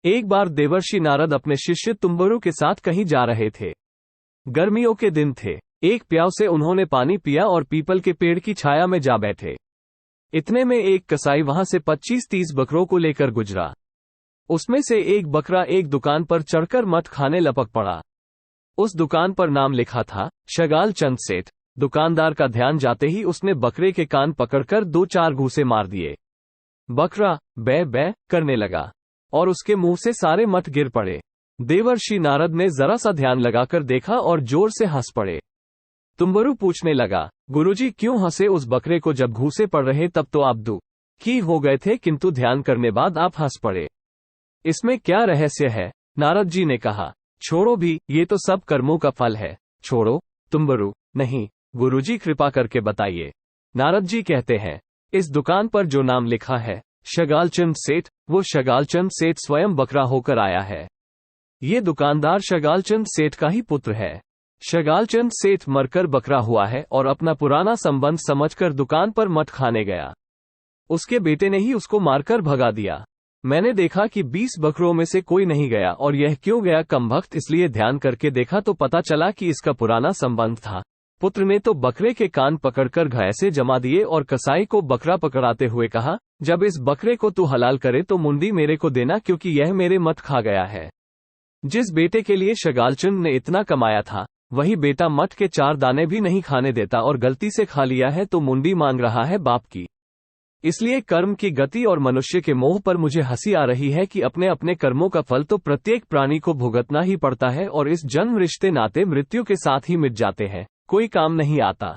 एक बार देवर्षि नारद अपने शिष्य तुम्बरु के साथ कहीं जा रहे थे। गर्मियों के दिन थे। एक प्याव से उन्होंने पानी पिया और पीपल के पेड़ की छाया में जा बैठे। इतने में एक कसाई वहां से 25-30 बकरों को लेकर गुजरा। उसमें से एक बकरा एक दुकान पर चढ़कर मठ खाने लपक पड़ा। उस दुकान पर नाम लिखा था शगाल चंद सेठ। दुकानदार का ध्यान जाते ही उसने बकरे के कान पकड़कर 2-4 घूंसे मार दिए। बकरा बै बै करने लगा और उसके मुंह से सारे मठ गिर पड़े। देवर्षि नारद ने जरा सा ध्यान लगाकर देखा और जोर से हंस पड़े। तुम्बरु पूछने लगा, गुरुजी क्यों हंसे? उस बकरे को जब घूंसे पड़ रहे तब तो आप दुखी हो गए थे, किंतु ध्यान करने बाद आप हंस पड़े। इसमें क्या रहस्य है? नारद जी ने कहा, छोड़ो भी, ये तो सब कर्मों का फल है। छोड़ो। तुम्बरु, नहीं गुरुजी, कृपा करके बताइए। नारद जी कहते हैं, इस दुकान पर जो नाम लिखा है शगालचंद सेठ, वो शगालचंद सेठ स्वयं बकरा होकर आया है। ये दुकानदार शगालचंद सेठ का ही पुत्र है। शगालचंद सेठ मरकर बकरा हुआ है और अपना पुराना संबंध समझकर दुकान पर मठ खाने गया। उसके बेटे ने ही उसको मारकर भगा दिया। मैंने देखा कि 20 बकरों में से कोई नहीं गया, और यह क्यों गया कमबख्त, इसलिए ध्यान करके देखा तो पता चला कि इसका पुराना संबंध था। पुत्र ने तो बकरे के कान पकड़कर घैसे जमा दिए और कसाई को बकरा पकड़ाते हुए कहा, जब इस बकरे को तू हलाल करे तो मुंडी मेरे को देना, क्योंकि यह मेरे मठ खा गया है। जिस बेटे के लिए शगालचंद ने इतना कमाया था, वही बेटा मठ के 4 दाने भी नहीं खाने देता और गलती से खा लिया है तो मुंडी मांग रहा है बाप की। इसलिए कर्म की गति और मनुष्य के मोह पर मुझे हंसी आ रही है कि अपने अपने कर्मों का फल तो प्रत्येक प्राणी को भुगतना ही पड़ता है, और इस जन्म रिश्ते नाते मृत्यु के साथ ही मिट जाते हैं, कोई काम नहीं आता।